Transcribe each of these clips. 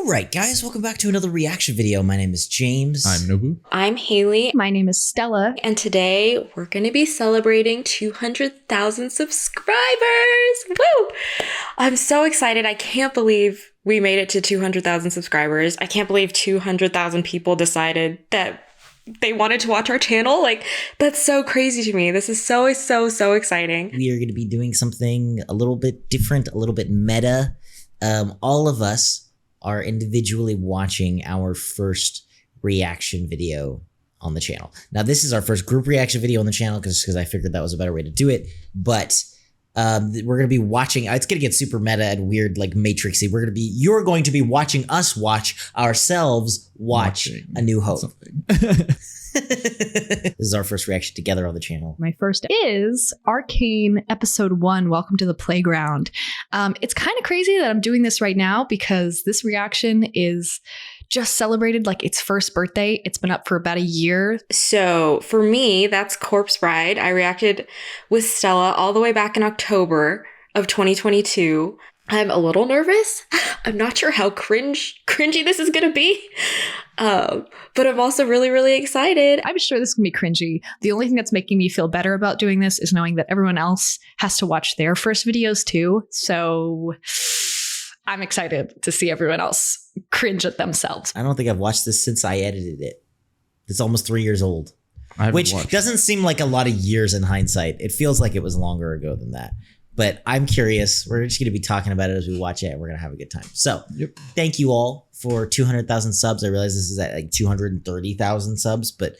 Alright guys, welcome back to another reaction video. My name is James. I'm Nobu. I'm Haley. My name is Stella. And today we're going to be celebrating 200,000 subscribers. Woo! I'm so excited. I can't believe we made it to 200,000 subscribers. I can't believe 200,000 people decided that they wanted to watch our channel. Like, that's so crazy to me. This is so exciting. We are going to be doing something a little bit different, a little bit meta. All of us are individually watching our first reaction video on the channel. Now, this is our first group reaction video on the channel because I figured that was a better way to do it. But we're going to be watching. It's going to get super meta and weird, like Matrixy. You're going to be watching us watch ourselves watch A New Hope. This is our first reaction together on the channel. My first is Arcane Episode 1, Welcome to the Playground. It's kind of crazy that I'm doing this right now because this reaction is just celebrated like its first birthday. It's been up for about a year. So for me, that's Corpse Bride. I reacted with Stella all the way back in October of 2022. I'm a little nervous. I'm not sure how cringy this is going to be. But I'm also really excited. I'm sure this can be cringy. The only thing that's making me feel better about doing this is knowing that everyone else has to watch their first videos too. So I'm excited to see everyone else cringe at themselves. I don't think I've watched this since I edited it. It's almost 3 years old, which doesn't seem like a lot of years in hindsight. It feels like it was longer ago than that. But I'm curious. We're just going to be talking about it as we watch it, and we're going to have a good time. So Thank you all for 200,000 subs. I realize this is at like 230,000 subs, but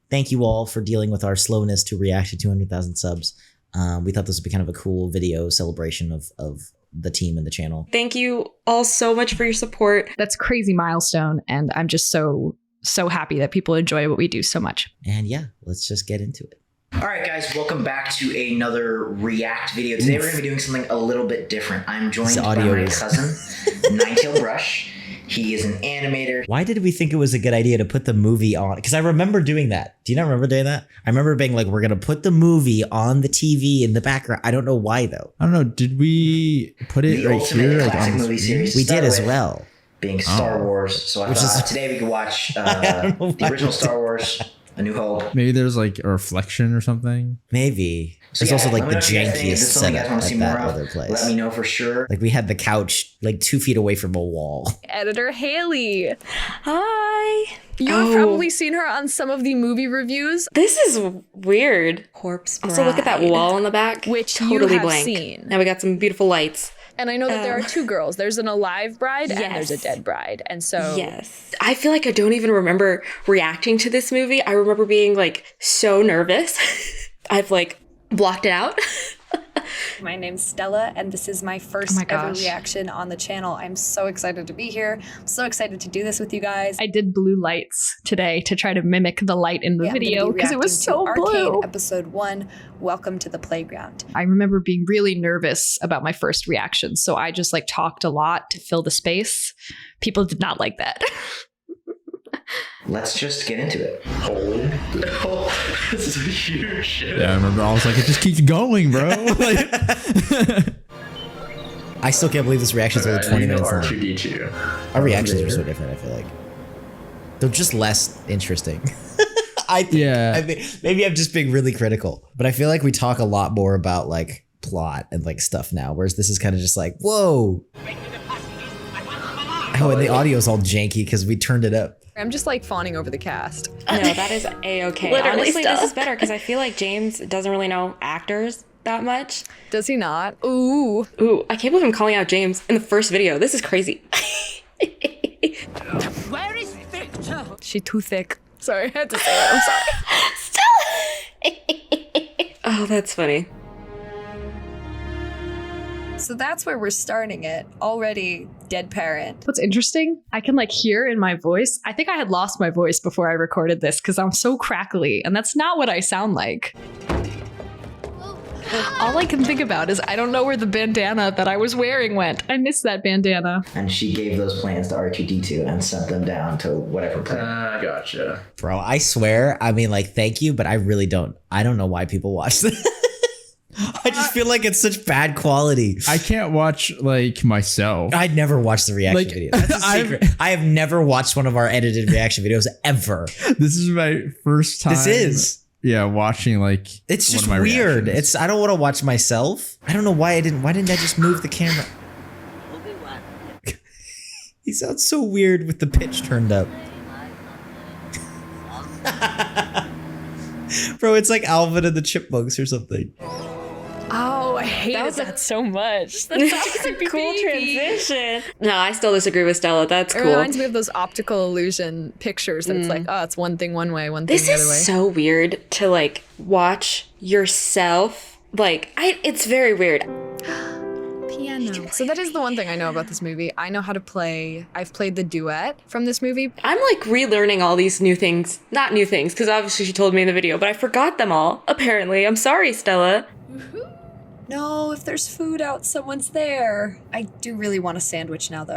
thank you all for dealing with our slowness to react to 200,000 subs. We thought this would be kind of a cool video celebration of the team and the channel. Thank you all so much for your support. That's crazy milestone, and I'm just so happy that people enjoy what we do so much. And yeah, let's just get into it. All right, guys, welcome back to another React video. Today we're going to be doing something a little bit different. I'm joined by my cousin, Ninetail Brush. He is an animator. Why did we think it was a good idea to put the movie on? Because I remember doing that. Do you not remember doing that? I remember being like, we're going to put the movie on the TV in the background. I don't know why, though. I don't know. Did we put it right here? Like on movie series. We did as well. Being Star Wars. So I thought today we could watch the original Star Wars, A New Hope. Maybe there's like a reflection or something. Maybe. So there's also like the jankiest setup at that other place. Let me know for sure. Like we had the couch like 2 feet away from a wall. Editor Haley. Hi. You've probably seen her on some of the movie reviews. This is weird. Corpse Bride. Also, look at that wall in the back. Which totally you have blank. seen. Now we got some beautiful lights. And I know that there are two girls. There's an alive bride and there's a dead bride. And so... Yes. I feel like I don't even remember reacting to this movie. I remember being like so nervous. I've like blocked it out. My name's Stella, and this is my first ever reaction on the channel. I'm so excited to be here. I'm so excited to do this with you guys. I did blue lights today to try to mimic the light in the video because it was so blue. Arcane Episode 1, Welcome to the Playground. I remember being really nervous about my first reaction, so I just like talked a lot to fill the space. People did not like that. Let's just get into it. Holy. This is a huge shit. Yeah, I remember I was like, it just keeps going, bro. I still can't believe this reaction is only 20 minutes long. R2D2. Our reactions are so different, I feel like. They're just less interesting. I think. Yeah. I mean, maybe I'm just being really critical, but I feel like we talk a lot more about like plot and like stuff now, whereas this is kind of just like, whoa. Oh, and the audio is all janky because we turned it up. I'm just like fawning over the cast. No, that is a-okay. Honestly, this is better because I feel like James doesn't really know actors that much. Does he not? Ooh. Ooh, I can't believe I'm calling out James in the first video. This is crazy. Where is Victor? She too thick. Sorry, I had to say it. I'm sorry. Still. Oh, that's funny. So that's where we're starting it. Already dead parent. What's interesting, I can like hear in my voice. I think I had lost my voice before I recorded this because I'm so crackly, and that's not what I sound like. All I can think about is I don't know where the bandana that I was wearing went. I missed that bandana. And she gave those plans to R2D2 and sent them down to whatever plan. Gotcha. Bro, I swear, I mean, like, thank you, but I really don't. I don't know why people watch this. I just feel like it's such bad quality. I can't watch like myself. I'd never watch the reaction video. That's a secret. I have never watched one of our edited reaction videos ever. This is my first time. This is. Yeah, watching like it's just weird. Reactions. I don't want to watch myself. I don't know why I didn't. Why didn't I just move the camera? He sounds so weird with the pitch turned up. Bro, it's like Alvin and the Chipmunks or something. Oh, I hate that so much. That's a cool transition. No, I still disagree with Stella. That's cool. It reminds me of those optical illusion pictures that it's like, oh, it's one thing one way, one thing the other way. This is so weird to like watch yourself. Like, it's very weird. Piano. So that is the one thing I know about this movie. I know how to play. I've played the duet from this movie. I'm like relearning all these new things. Not new things, because obviously she told me in the video, but I forgot them all, apparently. I'm sorry, Stella. No, if there's food out, someone's there. I do really want a sandwich now, though.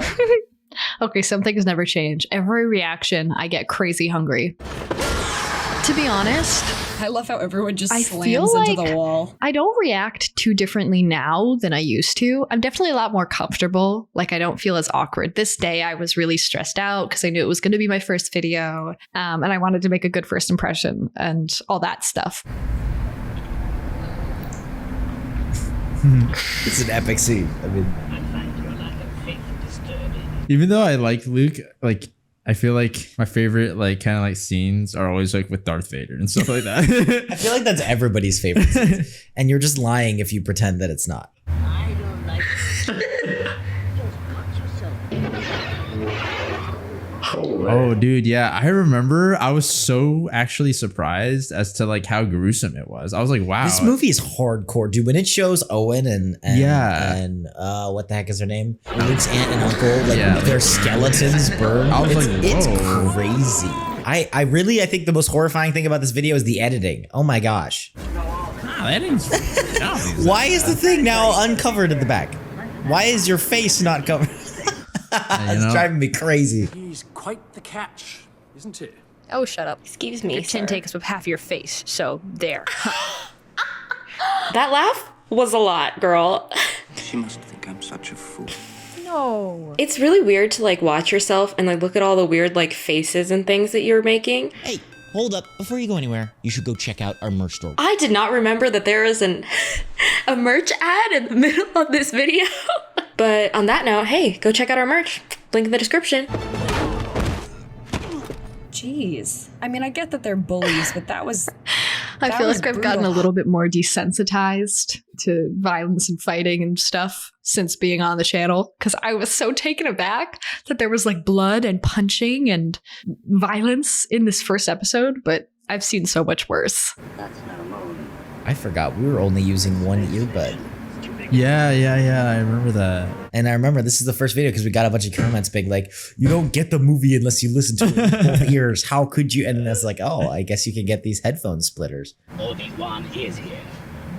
Okay, some things never change. Every reaction, I get crazy hungry. To be honest, I love how everyone just slams into the wall. I don't react too differently now than I used to. I'm definitely a lot more comfortable. Like, I don't feel as awkward. This day, I was really stressed out because I knew it was going to be my first video. And I wanted to make a good first impression and all that stuff. It's an epic scene. I mean, even though I like Luke, like I feel like my favorite like kind of like scenes are always like with Darth Vader and stuff like that. I feel like that's everybody's favorite scenes. And you're just lying if you pretend that it's not. I don't like Oh, dude, yeah. I remember I was so actually surprised as to like how gruesome it was. I was like, wow. This movie is hardcore, dude. When it shows Owen and what the heck is her name? Luke's aunt and uncle, like their skeletons burned. I was it's crazy. I think the most horrifying thing about this video is the editing. Oh my gosh. Why is the thing now uncovered at the back? Why is your face not covered? It's driving me crazy. He's quite the catch, isn't he? Oh, shut up. Excuse me, your chin takes up half your face, so there. That laugh was a lot, girl. She must think I'm such a fool. No. It's really weird to like watch yourself and like look at all the weird like faces and things that you're making. Hey, hold up. Before you go anywhere, you should go check out our merch store. I did not remember that there is a merch ad in the middle of this video. But on that note, hey, go check out our merch. Link in the description. Jeez. I mean, I get that they're bullies, but that was I feel like I've gotten a little bit more desensitized to violence and fighting and stuff since being on the channel, because I was so taken aback that there was like blood and punching and violence in this first episode, but I've seen so much worse. That's not a moan. I forgot we were only using one earbud. Yeah. I remember that. And I remember this is the first video because we got a bunch of comments being like, you don't get the movie unless you listen to it with both ears. How could you? And then it's like, oh, I guess you can get these headphone splitters. Obi-Wan is here.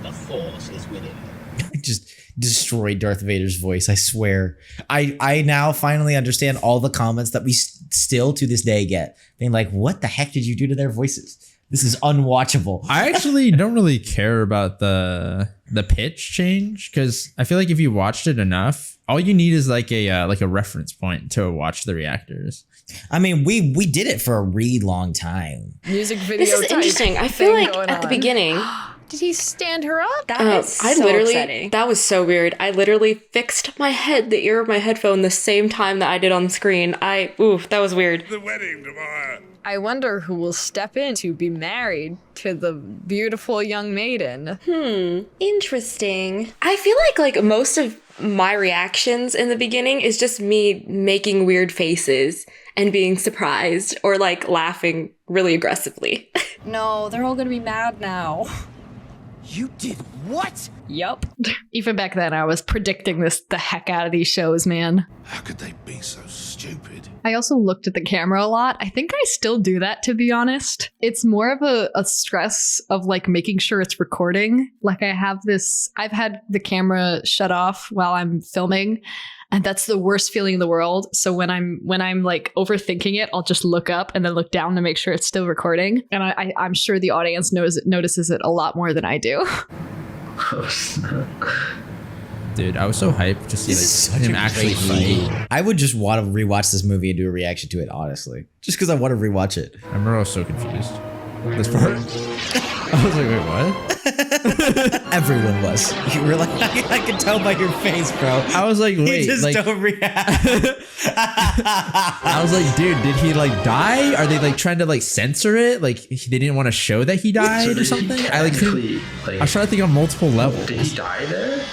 The Force is with him. I just destroyed Darth Vader's voice, I swear. I now finally understand all the comments that we still to this day get. Being like, what the heck did you do to their voices? This is unwatchable. I actually don't really care about the pitch change because I feel like if you watched it enough, all you need is like a reference point to watch the reactors. I mean, we did it for a really long time. Music video. This is interesting. I feel like at the beginning. Did he stand her up? That is so upsetting. That was so weird. I literally fixed my head, the ear of my headphone, the same time that I did on the screen. That was weird. The wedding tomorrow. I wonder who will step in to be married to the beautiful young maiden. Interesting. I feel like most of my reactions in the beginning is just me making weird faces and being surprised or like laughing really aggressively. No, they're all gonna be mad now. You did what? Yup. Even back then, I was predicting the heck out of these shows, man. How could they be so stupid? I also looked at the camera a lot. I think I still do that, to be honest. It's more of a stress of like making sure it's recording. Like I've had the camera shut off while I'm filming, and that's the worst feeling in the world. So when I'm like overthinking it, I'll just look up and then look down to make sure it's still recording. And I'm sure the audience notices it a lot more than I do. Dude, I was so hyped to see like, him actually fight. I would just want to rewatch this movie and do a reaction to it, honestly. Just because I want to rewatch it. I remember I was so confused. This part. I was like, wait, what? Everyone was. You were like, I can tell by your face, bro. I was like, wait, you just like, don't react. I was like, dude, did he like die? Are they like trying to like censor it? Like they didn't want to show that he died or something? I like couldn't. I was trying to think on multiple levels. Did he die there?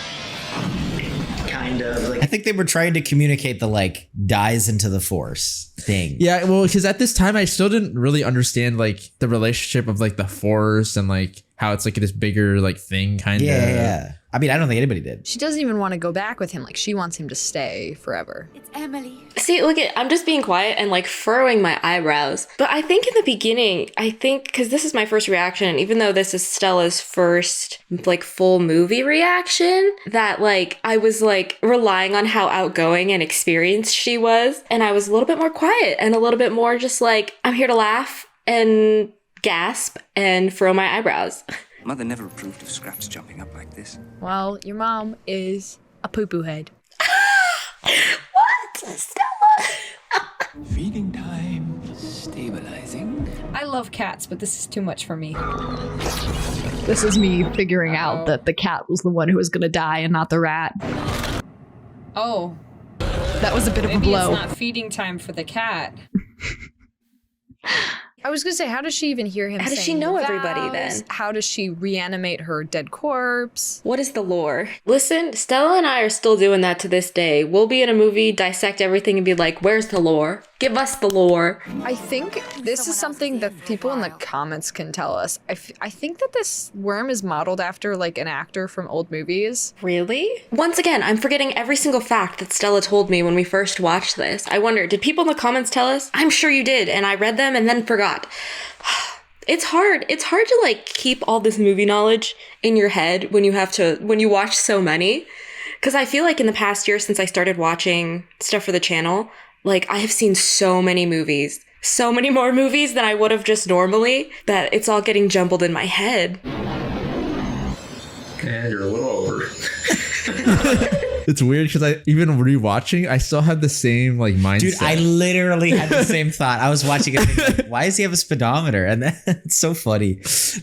Kind of. Like, I think they were trying to communicate the like dies into the force thing. Yeah, well, because at this time I still didn't really understand like the relationship of like the force and like how it's like this bigger like thing kind of. Yeah. I mean, I don't think anybody did. She doesn't even want to go back with him. Like she wants him to stay forever. It's Emily. See, look at, I'm just being quiet and like furrowing my eyebrows. But I think in the beginning, because this is my first reaction, and even though this is Stella's first like full movie reaction, that like I was like relying on how outgoing and experienced she was. And I was a little bit more quiet and a little bit more just like, I'm here to laugh and gasp and furrow my eyebrows. Mother never approved of Scraps jumping up like this. Well, your mom is a poo-poo head. What? Stella? Feeding time. Stabilizing. I love cats, but this is too much for me. This is me figuring out that the cat was the one who was going to die and not the rat. Oh. That was a bit of a blow. Maybe it's not feeding time for the cat. I was gonna say, how does she even hear him? How does she know everybody then? How does she reanimate her dead corpse? What is the lore? Listen, Stella and I are still doing that to this day. We'll be in a movie, dissect everything, and be like, where's the lore? Give us the lore. I think this is something that people in the comments can tell us. I think that this worm is modeled after like an actor from old movies. Really? Once again, I'm forgetting every single fact that Stella told me when we first watched this. I wonder, did people in the comments tell us? I'm sure you did, and I read them and then forgot. It's hard. It's hard to like keep all this movie knowledge in your head when you watch so many. Because I feel like in the past year since I started watching stuff for the channel, like I have seen so many movies, so many more movies than I would have just normally, that it's all getting jumbled in my head. And you're a little over. It's weird because I even rewatching, I still had the same like mindset. Dude, I literally had the same thought. I was watching it like, why does he have a speedometer? And that's so funny.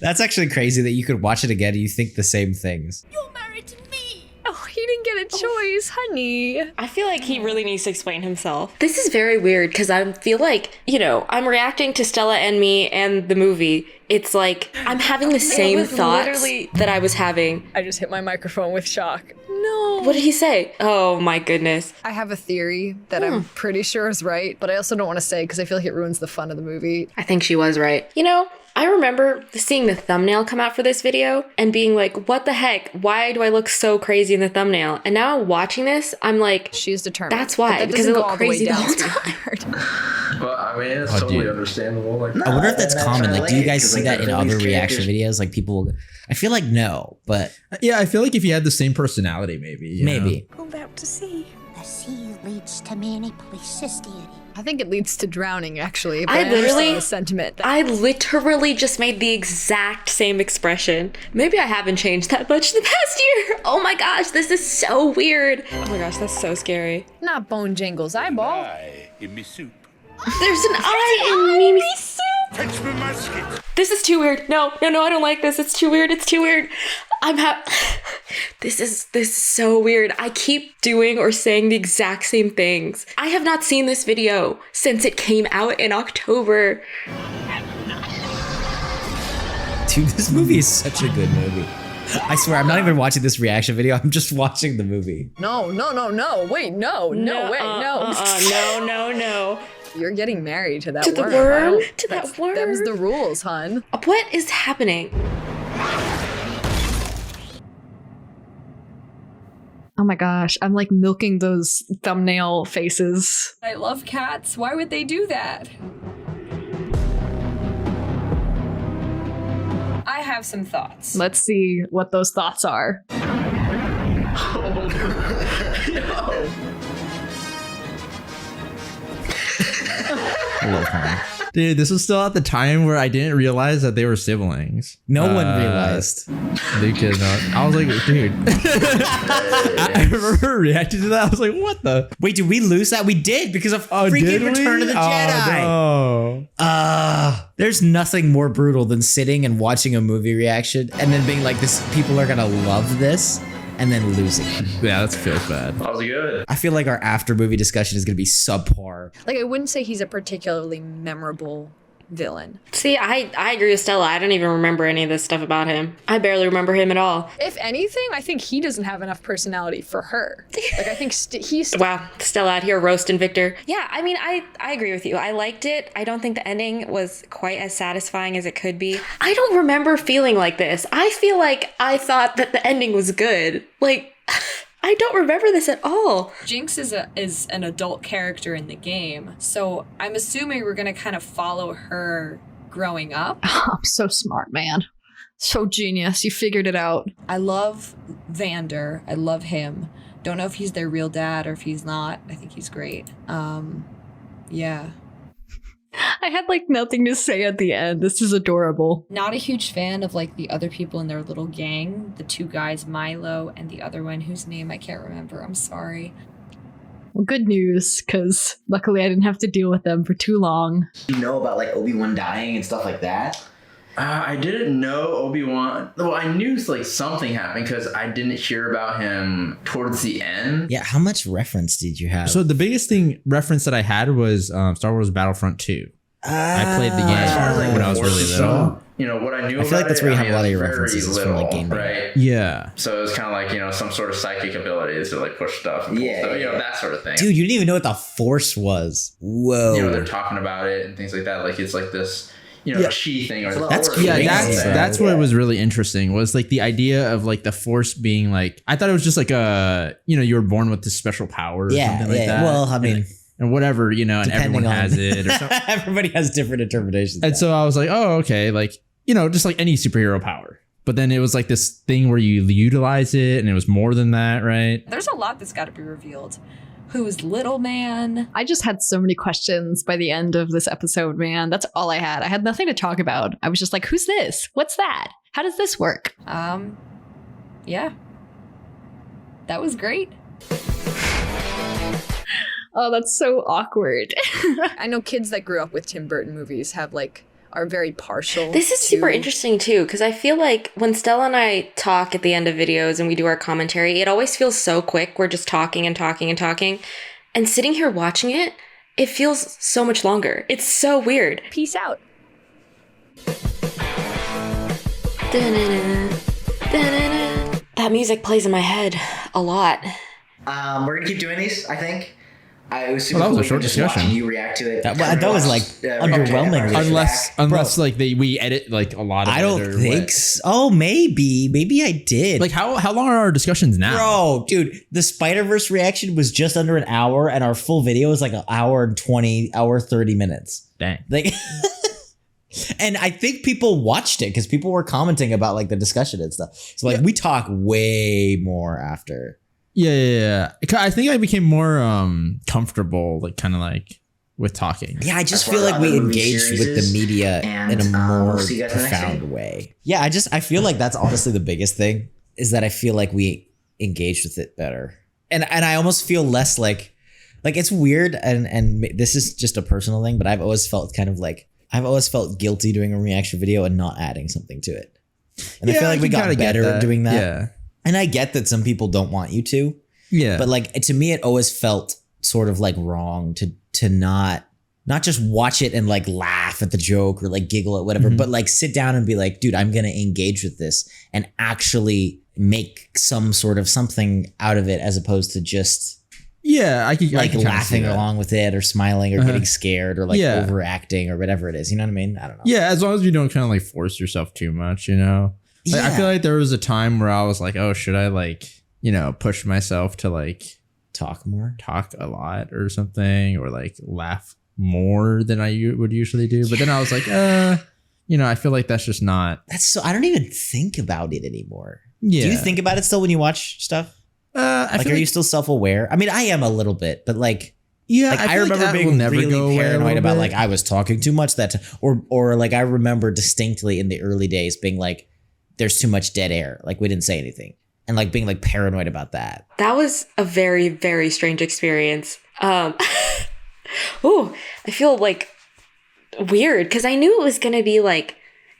That's actually crazy that you could watch it again and you think the same things. You're married to me. Oh, he didn't get a choice, honey. I feel like he really needs to explain himself. This is very weird because I feel like, I'm reacting to Stella and me and the movie. It's like I'm having the same thoughts that I was having. I just hit my microphone with shock. No. What did he say? Oh my goodness. I have a theory that I'm pretty sure is right, but I also don't want to say because I feel like it ruins the fun of the movie. I think she was right. I remember seeing the thumbnail come out for this video and being like, what the heck? Why do I look so crazy in the thumbnail? And now watching this, I'm like, she's determined. That's why, because it looked crazy the whole time. Well, I mean, it's totally understandable. Like, I wonder if that's common. Like, do you guys see that in other reaction videos? Like people, I feel like no, but yeah, I feel like if you had the same personality, maybe. Maybe. Pulled out to sea. The sea leads to many places, dearie. I think it leads to drowning, actually. But I literally, the sentiment. I literally just made the exact same expression. Maybe I haven't changed that much in the past year. Oh my gosh, this is so weird. Oh my gosh, that's so scary. Not Bone Jangle's eyeball. In me soup. There's an eye in Mimi's soup. Fetch me my skit. This is too weird. No, I don't like this. It's too weird. It's too weird. This is so weird. I keep doing or saying the exact same things. I have not seen this video since it came out in October. Dude, this movie is such a good movie. I swear, I'm not even watching this reaction video. I'm just watching the movie. No. Wait, no. No. You're getting married to that worm. To the worm? To that worm? Them's the rules, hun. What is happening? Oh my gosh, I'm like milking those thumbnail faces. I love cats. Why would they do that? I have some thoughts. Let's see what those thoughts are. I love her. Dude, this was still at the time where I didn't realize that they were siblings. No one realized. They did not. I was like, dude. I remember reacting to that. I was like, what the? Wait, did we lose that? We did because of freaking Return of the Jedi. No. There's nothing more brutal than sitting and watching a movie reaction and then being like, "This people are gonna love this," and then losing it. Yeah, that feels bad. That was good. I feel like our after movie discussion is gonna be subpar. Like, I wouldn't say he's a particularly memorable villain. See, I agree with Stella. I don't even remember any of this stuff about him. I barely remember him at all. If anything, I think he doesn't have enough personality for her. Like, I think he's... Wow, Stella out here roasting Victor. Yeah, I mean, I agree with you. I liked it. I don't think the ending was quite as satisfying as it could be. I don't remember feeling like this. I feel like I thought that the ending was good. Like... I don't remember this at all. Jinx is an adult character in the game, so I'm assuming we're gonna kind of follow her growing up. Oh, I'm so smart, man. So genius. You figured it out. I love Vander. I love him. Don't know if he's their real dad or if he's not. I think he's great. Yeah. I had like nothing to say at the end. This is adorable. Not a huge fan of like the other people in their little gang. The two guys, Milo, and the other one whose name I can't remember. I'm sorry. Well, good news, because luckily I didn't have to deal with them for too long. You know about like Obi-Wan dying and stuff like that? I didn't know Obi-Wan. Well, I knew like something happened because I didn't hear about him towards the end. Yeah, how much reference did you have? So the biggest reference that I had was Star Wars Battlefront 2. I played the game when I was really little. You know, what I knew I feel like that's where you have a lot of your very references is from like game. Right? Yeah. So it was kind of like, you know, some sort of psychic abilities to like push stuff. And pull stuff, you know, that sort of thing. Dude, you didn't even know what the Force was. Whoa. You know, they're talking about it and things like that. Like it's like this, you know, chi thing or that's crazy. That's what was really interesting was like the idea of like the Force being like, I thought it was just like you know, you were born with this special power or something like that. Well, I mean, and whatever, you know, and everyone has it or something. Everybody has different interpretations. And so I was like, oh, okay, like, you know, just like any superhero power. But then it was like this thing where you utilize it and it was more than that, right? There's a lot that's got to be revealed. Who's Little Man? I just had so many questions by the end of this episode, man. That's all I had. I had nothing to talk about. I was just like, who's this? What's that? How does this work? Yeah. That was great. Oh, that's so awkward. I know kids that grew up with Tim Burton movies are very partial. This is super interesting too, because I feel like when Stella and I talk at the end of videos and we do our commentary, it always feels so quick. We're just talking and talking and talking. And sitting here watching it, it feels so much longer. It's so weird. Peace out. That music plays in my head a lot. We're gonna keep doing these, I think. It was super that was cool a short discussion. You react to it. That was like underwhelming. Unless like we edit like a lot of it. I don't think so. Oh, maybe I did. Like how long are our discussions now? Bro, dude, the Spider-Verse reaction was just under an hour and our full video was like an hour and 30 minutes. Dang. Like and I think people watched it because people were commenting about like the discussion and stuff. So like we talk way more after. Yeah. I think I became more comfortable, like kind of like with talking. Yeah, I just feel like we engaged with the media in a more profound way. Yeah, I feel like that's honestly the biggest thing is that I feel like we engaged with it better, and I almost feel less like it's weird, and this is just a personal thing, but I've always felt guilty doing a reaction video and not adding something to it, and I feel like we got better at doing that. Yeah. And I get that some people don't want you to. Yeah. But like to me it always felt sort of like wrong to not just watch it and like laugh at the joke or like giggle at whatever, but like sit down and be like, dude, I'm going to engage with this and actually make some sort of something out of it as opposed to just I could laughing along with it or smiling or getting scared or like overacting or whatever it is. You know what I mean? I don't know. Yeah, as long as you don't kind of like force yourself too much, you know. Like, I feel like there was a time where I was like, oh, should I like, you know, push myself to like talk a lot or something, or like laugh more than I would usually do. But then I was like, you know, I feel like that's just not. I don't even think about it anymore. Yeah. Do you think about it still when you watch stuff? Are you still self-aware? I mean, I am a little bit, but like, Yeah, like I remember like being really paranoid about like I was talking too much or like I remember distinctly in the early days being like, there's too much dead air. Like we didn't say anything. And like being like paranoid about that. That was a very, very strange experience. I feel like weird because I knew it was going to be like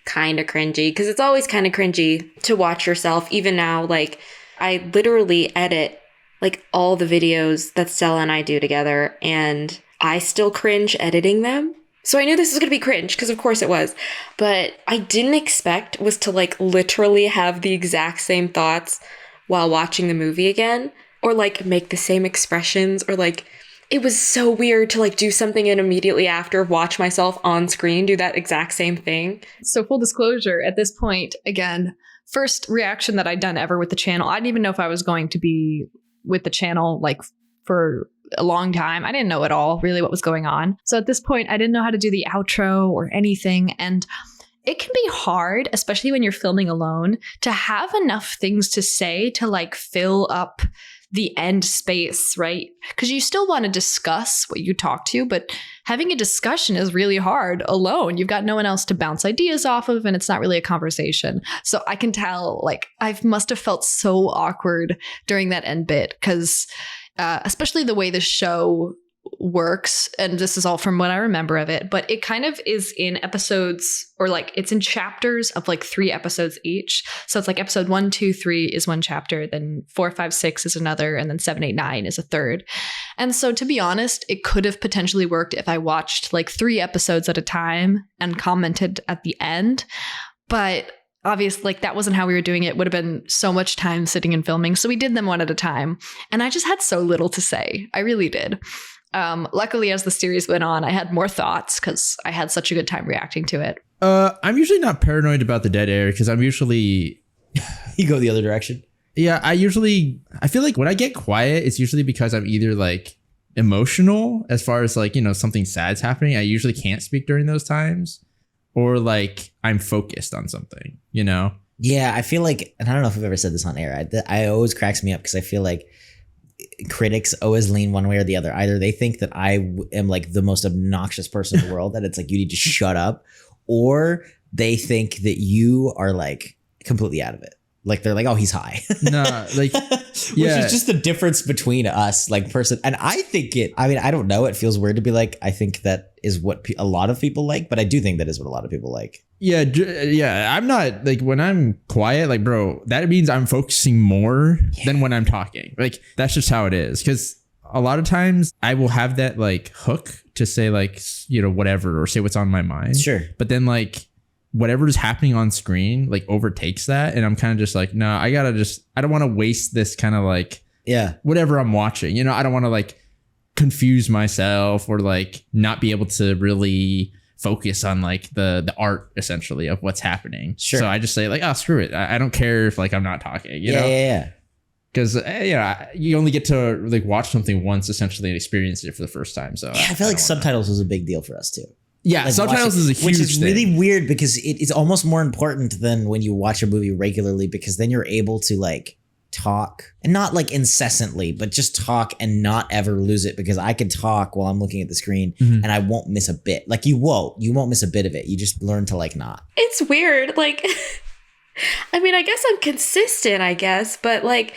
kind of cringy because it's always kind of cringy to watch yourself. Even now, like I literally edit like all the videos that Stella and I do together and I still cringe editing them. So I knew this was going to be cringe because of course it was, but I didn't expect was to like literally have the exact same thoughts while watching the movie again or like make the same expressions or like it was so weird to like do something and immediately after watch myself on screen do that exact same thing. So full disclosure, at this point, again, first reaction that I'd done ever with the channel. I didn't even know if I was going to be with the channel like for a long time. I didn't know at all really what was going on. So at this point, I didn't know how to do the outro or anything. And it can be hard, especially when you're filming alone, to have enough things to say to like fill up the end space, right? Because you still want to discuss what you talk to, but having a discussion is really hard alone. You've got no one else to bounce ideas off of, and it's not really a conversation. So I can tell, like, I must have felt so awkward during that end bit because especially the way the show works, and this is all from what I remember of it, but it kind of is in episodes or like it's in chapters of like 3 episodes each. So it's like episode 1, 2, 3 is one chapter, then 4, 5, 6 is another, and then 7, 8, 9 is a third. And so to be honest, it could have potentially worked if I watched like 3 episodes at a time and commented at the end. But obviously, like that wasn't how we were doing it. It would have been so much time sitting and filming. So we did them one at a time. And I just had so little to say. I really did. Luckily, as the series went on, I had more thoughts because I had such a good time reacting to it. I'm usually not paranoid about the dead air because I'm usually... You go the other direction? Yeah, I feel like when I get quiet, it's usually because I'm either like emotional as far as like, you know, something sad's happening. I usually can't speak during those times. Or like I'm focused on something, you know? Yeah, I feel like, and I don't know if I've ever said this on air. I always cracks me up because I feel like critics always lean one way or the other. Either they think that I am like the most obnoxious person in the world, that it's like you need to shut up, or they think that you are like completely out of it. Like they're like, oh, he's high. No, like, yeah. Which is just the difference between us, like person. And I think I mean, I don't know. It feels weird to be like, I think that is what a lot of people like, but I do think that is what a lot of people like. Yeah. Yeah. I'm not like when I'm quiet, like, bro, that means I'm focusing more than when I'm talking. Like, that's just how it is. Because a lot of times I will have that like hook to say like, you know, whatever, or say what's on my mind. Sure. But then like, whatever is happening on screen like overtakes that, and I'm kind of just like, no, I don't want to waste this kind of like, yeah, whatever I'm watching, you know. I don't want to like confuse myself or like not be able to really focus on like the art essentially of what's happening. Sure. So I just say like, oh, screw it, I don't care if like I'm not talking, you know. Yeah. Because you only get to like watch something once essentially and experience it for the first time. So yeah, I feel like subtitles was a big deal for us too. Yeah, like subtitles is a huge which is thing. Really weird because it's almost more important than when you watch a movie regularly, because then you're able to like talk, and not like incessantly, but just talk and not ever lose it, because I can talk while I'm looking at the screen and I won't miss a bit. Like you won't miss a bit of it. You just learn to like not. It's weird. Like, I mean, I guess I'm consistent, but like,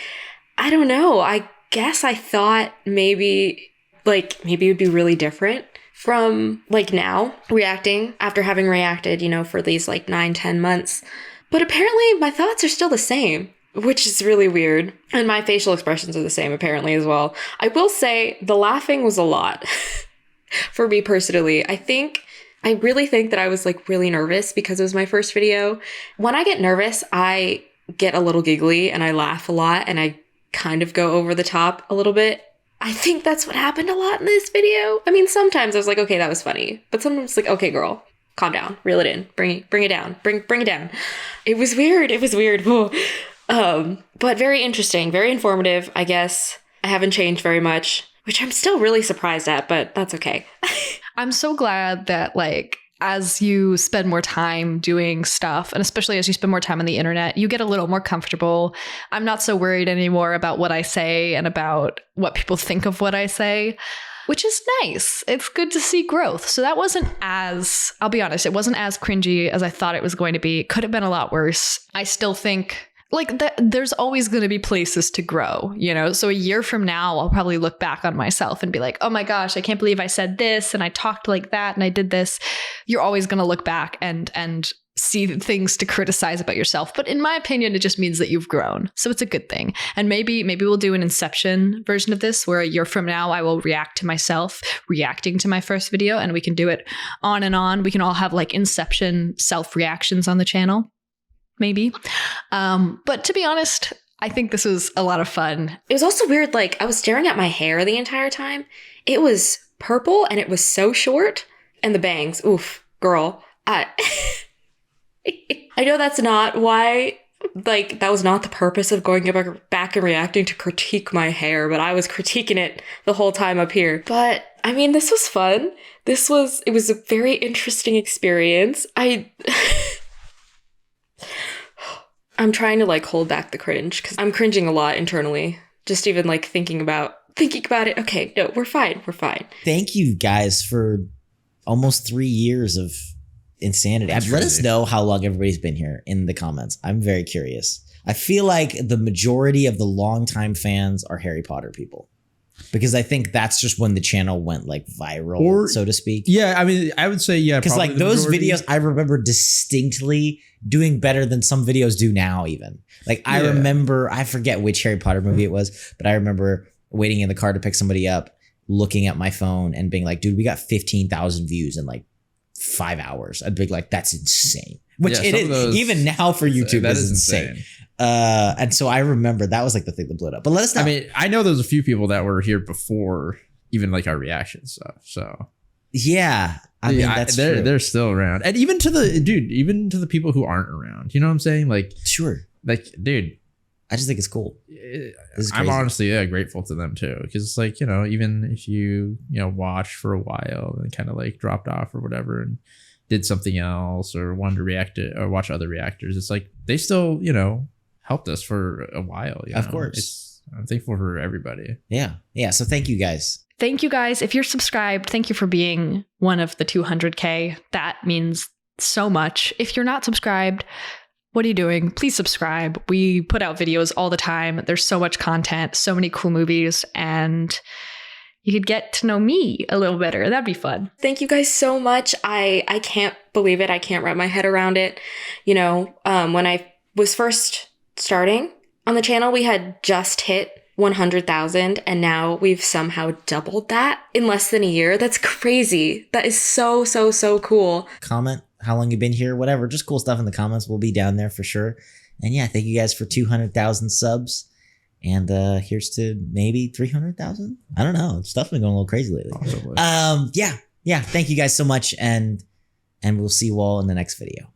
I don't know. I guess I thought maybe it would be really different from like now reacting after having reacted, you know, for these like 9-10 months. But apparently my thoughts are still the same, which is really weird. And my facial expressions are the same apparently as well. I will say the laughing was a lot for me personally. I really think that I was like really nervous because it was my first video. When I get nervous, I get a little giggly and I laugh a lot and I kind of go over the top a little bit. I think that's what happened a lot in this video. I mean, sometimes I was like, okay, that was funny. But sometimes it's like, okay, girl, calm down, reel it in, bring it down, bring it down. It was weird. But very interesting, very informative, I guess. I haven't changed very much, which I'm still really surprised at, but that's okay. I'm so glad that like, as you spend more time doing stuff, and especially as you spend more time on the internet, you get a little more comfortable. I'm not so worried anymore about what I say and about what people think of what I say. which is nice. It's good to see growth. So that wasn't as, I'll be honest, it wasn't as cringy as I thought it was going to be. It could have been a lot worse. I still think like there's always going to be places to grow, you know? So a year from now, I'll probably look back on myself and be like, oh my gosh, I can't believe I said this and I talked like that and I did this. You're always going to look back and see things to criticize about yourself. But in my opinion, it just means that you've grown. So it's a good thing. And maybe we'll do an Inception version of this where a year from now, I will react to myself reacting to my first video, and we can do it on and on. We can all have like Inception self-reactions on the channel. Maybe. But to be honest, I think this was a lot of fun. It was also weird. Like I was staring at my hair the entire time. It was purple and it was so short. And the bangs. Oof, girl. I know that's not why, like, that was not the purpose of going back and reacting to critique my hair, but I was critiquing it the whole time up here. But, I mean, this was fun. It was a very interesting experience. I'm trying to, like, hold back the cringe, because I'm cringing a lot internally. Just even, like, thinking about it. Okay, no, we're fine. Thank you guys for almost 3 years of insanity. Let us know how long everybody's been here in the comments. I'm very curious. I feel like the majority of the longtime fans are Harry Potter people, because I think that's just when the channel went like viral, so to speak. Yeah, I mean, I would say because like those videos, I remember distinctly doing better than some videos do now. Even like I remember, I forget which Harry Potter movie it was, but I remember waiting in the car to pick somebody up, looking at my phone and being like, "Dude, we got 15,000 views in like 5 hours." I'd be like, that's insane. Which it is even now for YouTube. That is insane. And so I remember that was like the thing that blew it up. But let us know. I mean, I know there's a few people that were here before even like our reaction stuff. So yeah, I mean, that's true. They're still around. And even to the people who aren't around, you know what I'm saying? Like, sure. Like, dude, I just think it's cool. I'm honestly grateful to them too, because it's like, you know, even if you watch for a while and kind of like dropped off or whatever and did something else or wanted to react to or watch other reactors, it's like they still helped us for a while. Of course, I'm thankful for everybody. Yeah. So thank you guys. Thank you guys. If you're subscribed, thank you for being one of the 200K. That means so much. If you're not subscribed, what are you doing? Please subscribe. We put out videos all the time. There's so much content, so many cool movies, and you could get to know me a little better. That'd be fun. Thank you guys so much. I can't believe it. I can't wrap my head around it. When I was first starting on the channel, we had just hit 100,000, and now we've somehow doubled that in less than a year. That's crazy. That is so, so, so cool. Comment how long you've been here, whatever, just cool stuff in the comments. We'll be down there for sure. And yeah, thank you guys for 200,000 subs. And here's to maybe 300,000. I don't know. Stuff's been going a little crazy lately. Yeah. Thank you guys so much. And we'll see you all in the next video.